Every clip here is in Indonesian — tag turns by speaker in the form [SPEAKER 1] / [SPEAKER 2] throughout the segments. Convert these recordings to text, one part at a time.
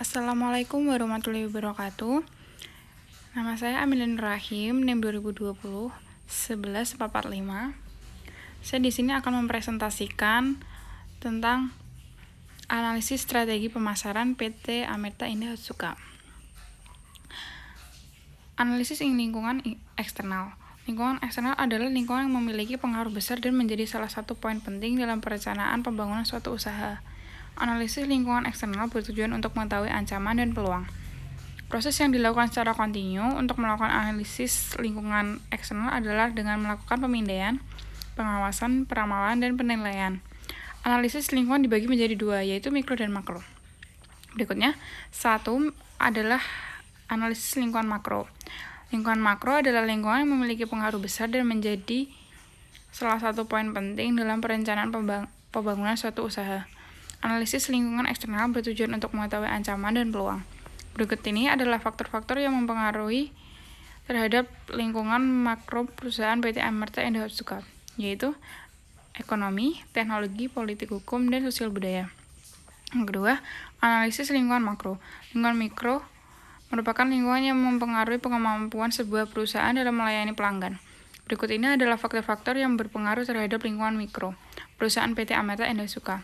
[SPEAKER 1] Assalamualaikum warahmatullahi wabarakatuh. Nama saya Amilin Rahim, NIM 2020 11445. Saya di sini akan mempresentasikan tentang analisis strategi pemasaran PT Amerta Indah Otsuka. Analisis lingkungan eksternal. Lingkungan eksternal adalah lingkungan yang memiliki pengaruh besar dan menjadi salah satu poin penting dalam perencanaan pembangunan suatu usaha. Analisis lingkungan eksternal bertujuan untuk mengetahui ancaman dan peluang. Proses yang dilakukan secara kontinu untuk melakukan analisis lingkungan eksternal adalah dengan melakukan pemindaian, pengawasan, peramalan, dan penilaian. Analisis lingkungan dibagi menjadi dua, yaitu mikro dan makro. Berikutnya, satu adalah analisis lingkungan makro. Lingkungan makro adalah lingkungan yang memiliki pengaruh besar dan menjadi salah satu poin penting dalam perencanaan pembangunan suatu usaha. Analisis lingkungan eksternal bertujuan untuk mengetahui ancaman dan peluang. Berikut ini adalah faktor-faktor yang mempengaruhi terhadap lingkungan makro perusahaan PT Amerta Indah Otsuka, yaitu ekonomi, teknologi, politik hukum, dan sosial budaya. Yang kedua, analisis lingkungan makro. Lingkungan mikro merupakan lingkungan yang mempengaruhi kemampuan sebuah perusahaan dalam melayani pelanggan. Berikut ini adalah faktor-faktor yang berpengaruh terhadap lingkungan mikro perusahaan PT Amerta Indah Otsuka,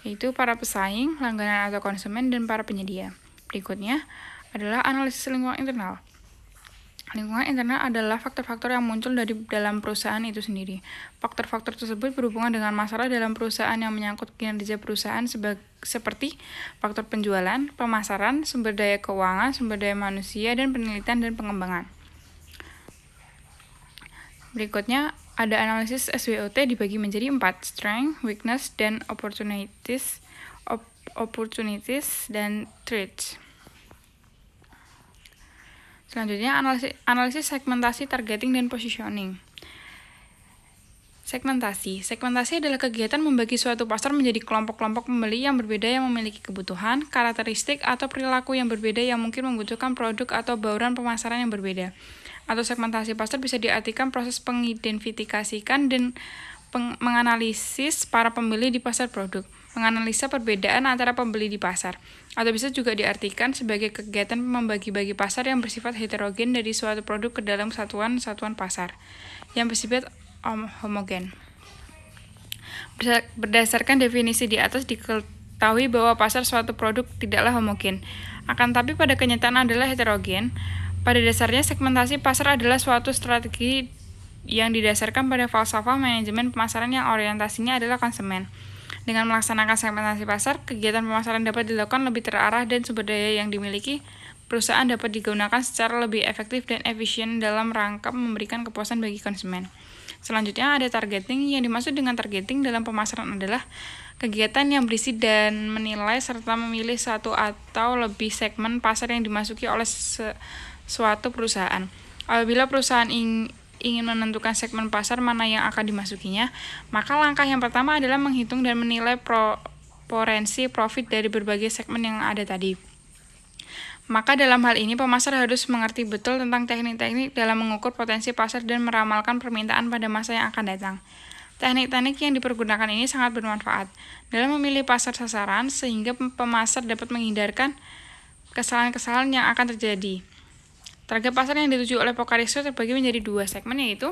[SPEAKER 1] yaitu para pesaing, langganan atau konsumen, dan para penyedia. Berikutnya adalah analisis lingkungan internal. Lingkungan internal adalah faktor-faktor yang muncul dari dalam perusahaan itu sendiri. Faktor-faktor tersebut berhubungan dengan masalah dalam perusahaan yang menyangkut kinerja perusahaan seperti faktor penjualan, pemasaran, sumber daya keuangan, sumber daya manusia, dan penelitian dan pengembangan. Berikutnya ada analisis SWOT dibagi menjadi 4, strength, weakness, dan opportunities dan threats. Selanjutnya analisis segmentasi, targeting, dan positioning. Segmentasi adalah kegiatan membagi suatu pasar menjadi kelompok-kelompok pembeli yang berbeda yang memiliki kebutuhan, karakteristik, atau perilaku yang berbeda yang mungkin membutuhkan produk atau bauran pemasaran yang berbeda. Atau segmentasi pasar bisa diartikan proses pengidentifikasikan dan menganalisis para pembeli di pasar produk, menganalisa perbedaan antara pembeli di pasar, atau bisa juga diartikan sebagai kegiatan membagi-bagi pasar yang bersifat heterogen dari suatu produk ke dalam satuan-satuan pasar yang bersifat homogen. Berdasarkan definisi di atas diketahui bahwa pasar suatu produk tidaklah homogen, akan tapi pada kenyataan adalah heterogen. Pada dasarnya, segmentasi pasar adalah suatu strategi yang didasarkan pada falsafah manajemen pemasaran yang orientasinya adalah konsumen. Dengan melaksanakan segmentasi pasar, kegiatan pemasaran dapat dilakukan lebih terarah dan sumber daya yang dimiliki perusahaan dapat digunakan secara lebih efektif dan efisien dalam rangka memberikan kepuasan bagi konsumen. Selanjutnya ada targeting. Yang dimaksud dengan targeting dalam pemasaran adalah kegiatan yang berisi dan menilai serta memilih satu atau lebih segmen pasar yang dimasuki oleh suatu perusahaan. Apabila perusahaan ingin menentukan segmen pasar mana yang akan dimasukinya, maka langkah yang pertama adalah menghitung dan menilai potensi profit dari berbagai segmen yang ada tadi. Maka dalam hal ini pemasar harus mengerti betul tentang teknik-teknik dalam mengukur potensi pasar dan meramalkan permintaan pada masa yang akan datang. Teknik-teknik yang dipergunakan ini sangat bermanfaat dalam memilih pasar sasaran sehingga pemasar dapat menghindarkan kesalahan-kesalahan yang akan terjadi. Target pasar yang dituju oleh Pocariso terbagi menjadi 2 segmen, yaitu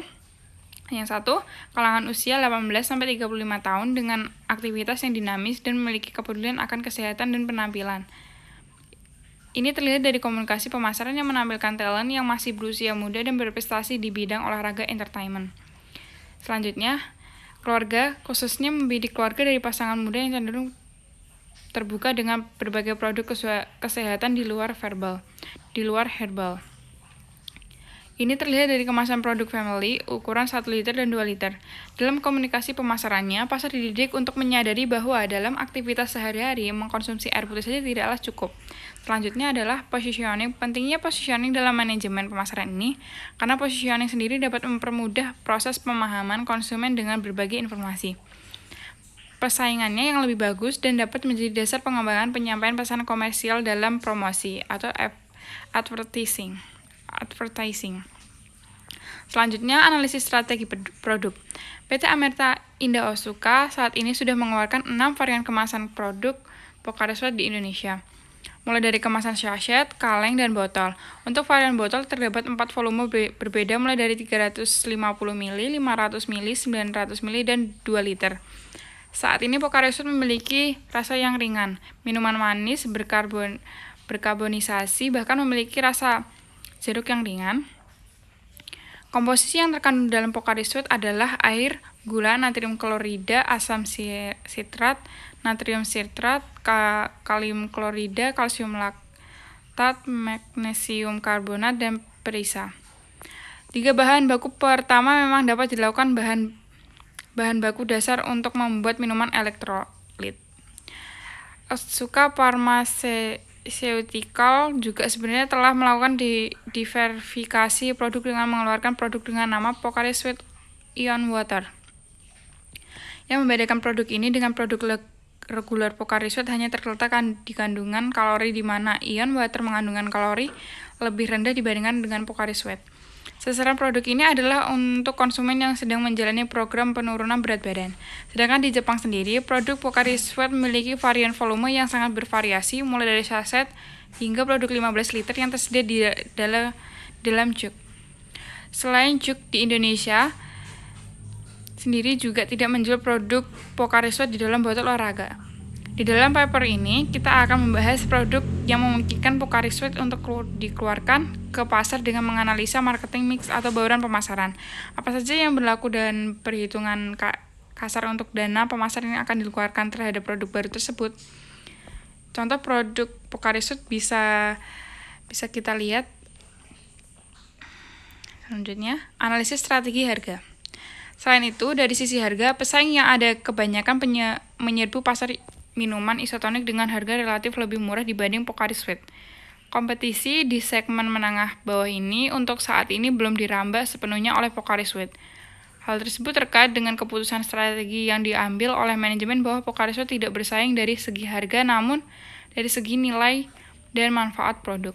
[SPEAKER 1] yang satu, kalangan usia 18-35 tahun dengan aktivitas yang dinamis dan memiliki kepedulian akan kesehatan dan penampilan. Ini terlihat dari komunikasi pemasaran yang menampilkan talent yang masih berusia muda dan berprestasi di bidang olahraga entertainment. Selanjutnya, keluarga, khususnya membidik keluarga dari pasangan muda yang cenderung terbuka dengan berbagai produk kesehatan di luar herbal. Ini terlihat dari kemasan produk family, ukuran 1 liter dan 2 liter. Dalam komunikasi pemasarannya, pasar dididik untuk menyadari bahwa dalam aktivitas sehari-hari, mengkonsumsi air putih saja tidaklah cukup. Selanjutnya adalah positioning. Pentingnya positioning dalam manajemen pemasaran ini, karena positioning sendiri dapat mempermudah proses pemahaman konsumen dengan berbagai informasi. Persaingannya yang lebih bagus dan dapat menjadi dasar pengembangan penyampaian pesan komersial dalam promosi atau advertising. Selanjutnya, analisis strategi produk. PT Amerta Indah Otsuka saat ini sudah mengeluarkan 6 varian kemasan produk Pocariso di Indonesia. mulai dari kemasan sachet, kaleng, dan botol. Untuk varian botol terdapat 4 volume berbeda mulai dari 350 ml, 500 ml, 900 ml, dan 2 liter. Saat ini Pocari Sweat memiliki rasa yang ringan, minuman manis, berkarbonisasi, bahkan memiliki rasa jeruk yang ringan. Komposisi yang terkandung dalam Pocari Sweat adalah air, gula, natrium klorida, asam sitrat, natrium sitrat, kalium klorida, kalsium laktat, magnesium karbonat, dan perisa. 3 bahan baku pertama memang dapat dilakukan bahan baku dasar untuk membuat minuman elektrolit. Otsuka Pharmaceutical juga sebenarnya telah melakukan diverifikasi produk dengan mengeluarkan produk dengan nama Pocari Sweat Ion Water. Yang membedakan produk ini dengan produk regular Pocari Sweat hanya terletak di kandungan kalori, di mana Ion Water mengandungan kalori lebih rendah dibandingkan dengan Pocari Sweat. Sasaran produk ini adalah untuk konsumen yang sedang menjalani program penurunan berat badan. Sedangkan di Jepang sendiri, produk Pocari Sweat memiliki varian volume yang sangat bervariasi, mulai dari saset hingga produk 15 liter yang tersedia di dalam jug. Selain jug, di Indonesia sendiri juga tidak menjual produk Pocari Sweat di dalam botol olahraga. Di dalam paper ini, kita akan membahas produk yang memungkinkan Pocari Sweat untuk dikeluarkan ke pasar dengan menganalisa marketing mix atau bauran pemasaran. Apa saja yang berlaku dan perhitungan kasar untuk dana pemasaran yang akan dikeluarkan terhadap produk baru tersebut. Contoh produk Pocari Sweat bisa kita lihat. Selanjutnya, analisis strategi harga. Selain itu, dari sisi harga, pesaing yang ada kebanyakan menyerbu pasar minuman isotonik dengan harga relatif lebih murah dibanding Pocari Sweat. Kompetisi di segmen menengah bawah ini untuk saat ini belum dirambah sepenuhnya oleh Pocari Sweat. Hal tersebut terkait dengan keputusan strategi yang diambil oleh manajemen bahwa Pocari Sweat tidak bersaing dari segi harga, namun dari segi nilai dan manfaat produk.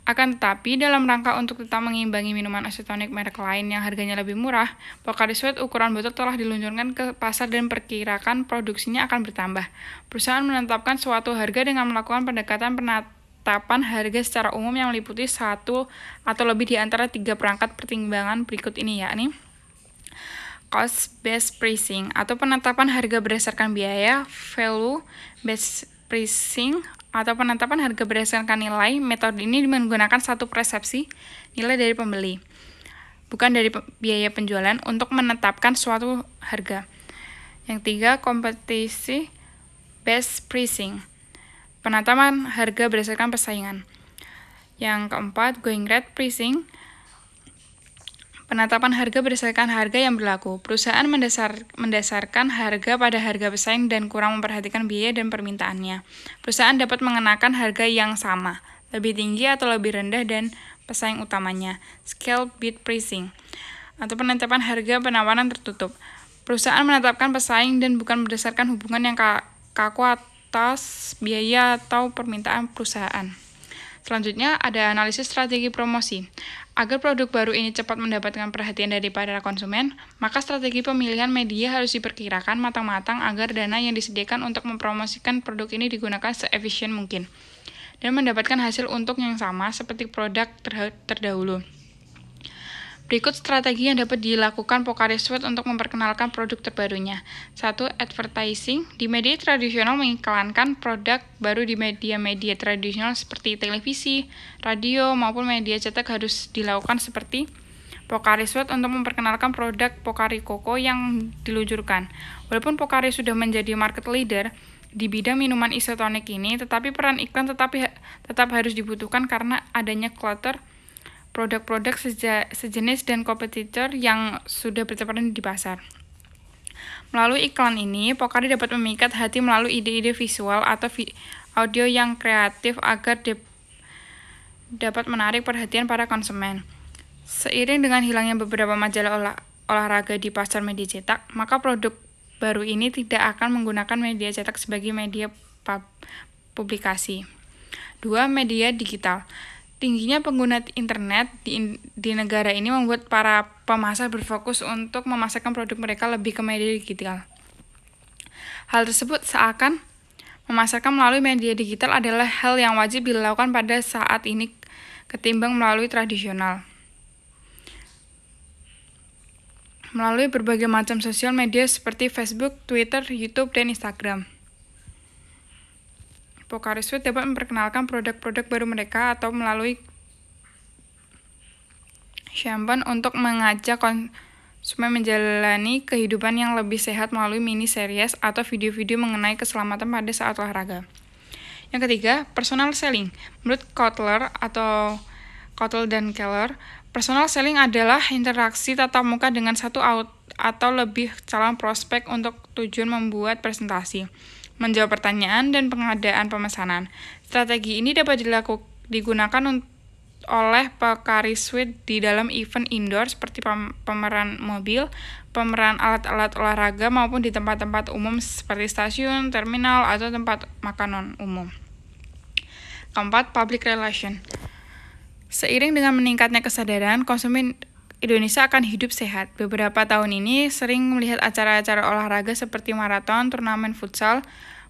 [SPEAKER 1] Akan tetapi, dalam rangka untuk tetap mengimbangi minuman isotonik merek lain yang harganya lebih murah, Pocari Sweat ukuran botol telah diluncurkan ke pasar dan perkirakan produksinya akan bertambah. Perusahaan menetapkan suatu harga dengan melakukan pendekatan penetapan harga secara umum yang meliputi satu atau lebih di antara 3 perangkat pertimbangan berikut ini, yakni cost-based pricing atau penetapan harga berdasarkan biaya, value-based pricing atau penetapan harga berdasarkan nilai. Metode ini menggunakan satu persepsi nilai dari pembeli, bukan dari biaya penjualan, untuk menetapkan suatu harga. Yang 3, kompetisi based pricing, penetapan harga berdasarkan persaingan. Yang 4, going rate pricing, penetapan harga berdasarkan harga yang berlaku. Perusahaan mendasarkan harga pada harga pesaing dan kurang memperhatikan biaya dan permintaannya. Perusahaan dapat mengenakan harga yang sama, lebih tinggi atau lebih rendah dan pesaing utamanya. Scale bid pricing, atau penetapan harga penawaran tertutup. Perusahaan menetapkan pesaing dan bukan berdasarkan hubungan yang kaku atas biaya atau permintaan perusahaan. Selanjutnya ada analisis strategi promosi. Agar produk baru ini cepat mendapatkan perhatian dari para konsumen, maka strategi pemilihan media harus diperkirakan matang-matang agar dana yang disediakan untuk mempromosikan produk ini digunakan seefisien mungkin dan mendapatkan hasil untung yang sama seperti produk terdahulu. Berikut strategi yang dapat dilakukan Pocari Sweat untuk memperkenalkan produk terbarunya. 1. Advertising. Di media tradisional, mengiklankan produk baru di media-media tradisional seperti televisi, radio, maupun media cetak harus dilakukan seperti Pocari Sweat untuk memperkenalkan produk Pocari Coco yang diluncurkan. Walaupun Pocari sudah menjadi market leader di bidang minuman isotonik ini, tetapi peran iklan tetap harus dibutuhkan karena adanya clutter produk-produk sejenis dan kompetitor yang sudah bertebaran di pasar. Melalui iklan ini, Pocari dapat memikat hati melalui ide-ide visual atau audio yang kreatif agar dapat menarik perhatian para konsumen. Seiring dengan hilangnya beberapa majalah olahraga di pasar media cetak, maka produk baru ini tidak akan menggunakan media cetak sebagai media publikasi. 2. Media digital. Tingginya pengguna internet di negara ini membuat para pemasar berfokus untuk memasarkan produk mereka lebih ke media digital. Hal tersebut seakan Memasarkan melalui media digital adalah hal yang wajib dilakukan pada saat ini ketimbang melalui tradisional. Melalui berbagai macam sosial media seperti Facebook, Twitter, YouTube, dan Instagram. Pocari Sweat dapat memperkenalkan produk-produk baru mereka atau melalui campaign untuk mengajak konsumen menjalani kehidupan yang lebih sehat melalui mini series atau video-video mengenai keselamatan pada saat olahraga. Yang ketiga, personal selling. Menurut Kotler dan Keller, personal selling adalah interaksi tatap muka dengan satu atau lebih calon prospek untuk tujuan membuat presentasi, menjawab pertanyaan, dan pengadaan pemesanan. Strategi ini dapat digunakan oleh Pocari Sweat di dalam event indoor seperti pameran mobil, pameran alat-alat olahraga, maupun di tempat-tempat umum seperti stasiun, terminal, atau tempat makanan umum. Keempat, public relation. Seiring dengan meningkatnya kesadaran, konsumen Indonesia akan hidup sehat. Beberapa tahun ini sering melihat acara-acara olahraga seperti maraton, turnamen futsal,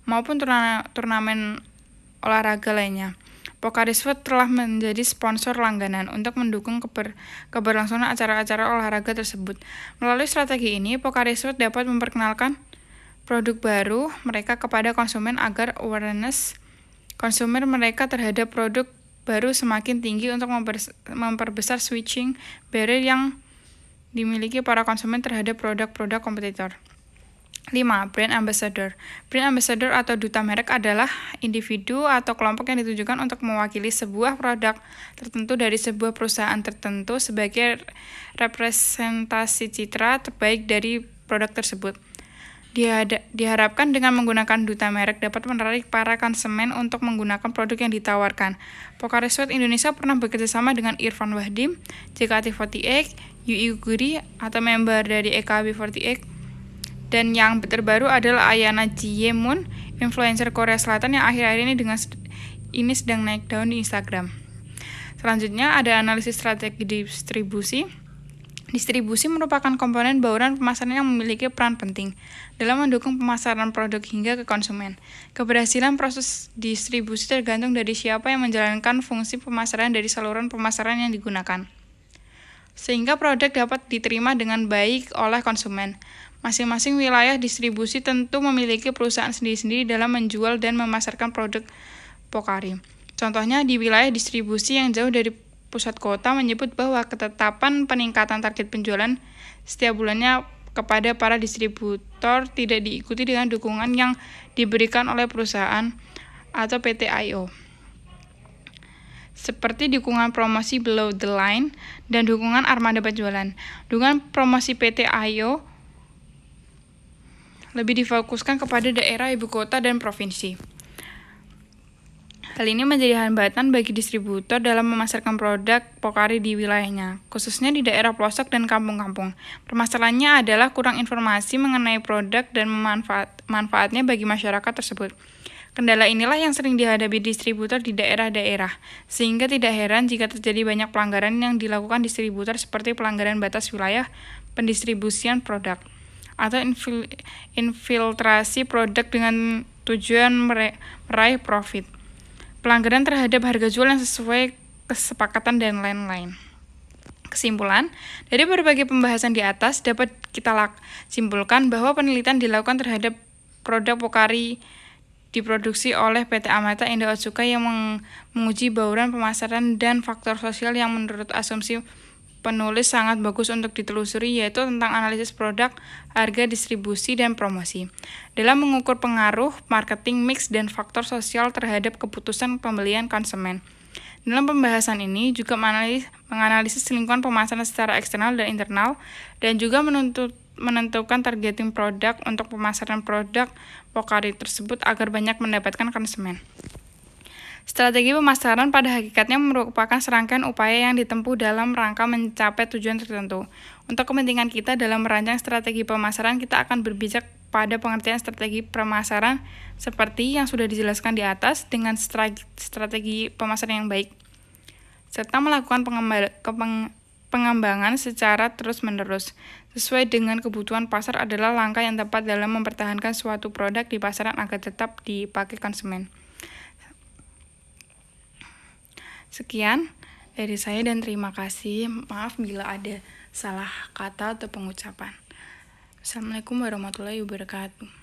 [SPEAKER 1] maupun turnamen olahraga lainnya. Pocari Sweat telah menjadi sponsor langganan untuk mendukung keberlangsungan acara-acara olahraga tersebut. Melalui strategi ini, Pocari Sweat dapat memperkenalkan produk baru mereka kepada konsumen agar awareness konsumen mereka terhadap produk baru semakin tinggi untuk memperbesar switching barrier yang dimiliki para konsumen terhadap produk-produk kompetitor. 5. Brand Ambassador. Brand Ambassador atau duta merek adalah individu atau kelompok yang ditujukan untuk mewakili sebuah produk tertentu dari sebuah perusahaan tertentu sebagai representasi citra terbaik dari produk tersebut. Diharapkan dengan menggunakan duta merek dapat menarik para konsumen untuk menggunakan produk yang ditawarkan. Pocari Sweat Indonesia pernah bekerjasama dengan Irfan Wahdim, JKT48, Yui Guri atau member dari AKB48, dan yang terbaru adalah Ayana Ji-Moon, influencer Korea Selatan yang akhir-akhir ini sedang naik daun di Instagram. Selanjutnya ada analisis strategi distribusi. Distribusi merupakan komponen bauran pemasaran yang memiliki peran penting dalam mendukung pemasaran produk hingga ke konsumen. Keberhasilan proses distribusi tergantung dari siapa yang menjalankan fungsi pemasaran dari saluran pemasaran yang digunakan, sehingga produk dapat diterima dengan baik oleh konsumen. Masing-masing wilayah distribusi tentu memiliki perusahaan sendiri-sendiri dalam menjual dan memasarkan produk Pocari. Contohnya di wilayah distribusi yang jauh dari pusat kota menyebut bahwa ketetapan peningkatan target penjualan setiap bulannya kepada para distributor tidak diikuti dengan dukungan yang diberikan oleh perusahaan atau PT.io. Seperti dukungan promosi below the line dan dukungan armada penjualan. Dukungan promosi PT.io lebih difokuskan kepada daerah ibu kota dan provinsi. Hal ini menjadi hambatan bagi distributor dalam memasarkan produk Pocari di wilayahnya, khususnya di daerah pelosok dan kampung-kampung. Permasalahannya adalah kurang informasi mengenai produk dan manfaatnya bagi masyarakat tersebut. Kendala inilah yang sering dihadapi distributor di daerah-daerah, sehingga tidak heran jika terjadi banyak pelanggaran yang dilakukan distributor seperti pelanggaran batas wilayah pendistribusian produk, atau infiltrasi produk dengan tujuan meraih profit, pelanggaran terhadap harga jual yang sesuai kesepakatan, dan lain-lain. Kesimpulan, dari berbagai pembahasan di atas dapat kita simpulkan bahwa penelitian dilakukan terhadap produk Pocari diproduksi oleh PT Amata Indo Otsuka yang menguji bauran pemasaran dan faktor sosial yang menurut asumsi penulis sangat bagus untuk ditelusuri, yaitu tentang analisis produk, harga, distribusi, dan promosi. Dalam mengukur pengaruh marketing mix dan faktor sosial terhadap keputusan pembelian konsumen. Dalam pembahasan ini juga menganalisis lingkungan pemasaran secara eksternal dan internal, dan juga menentukan targeting produk untuk pemasaran produk Pocari tersebut agar banyak mendapatkan konsumen. Strategi pemasaran pada hakikatnya merupakan serangkaian upaya yang ditempuh dalam rangka mencapai tujuan tertentu. Untuk kepentingan kita dalam merancang strategi pemasaran, kita akan berpijak pada pengertian strategi pemasaran seperti yang sudah dijelaskan di atas dengan strategi pemasaran yang baik, serta melakukan pengembangan secara terus-menerus sesuai dengan kebutuhan pasar adalah langkah yang tepat dalam mempertahankan suatu produk di pasaran agar tetap dipakai konsumen. Sekian dari saya dan terima kasih. Maaf bila ada salah kata atau pengucapan. Assalamualaikum warahmatullahi wabarakatuh.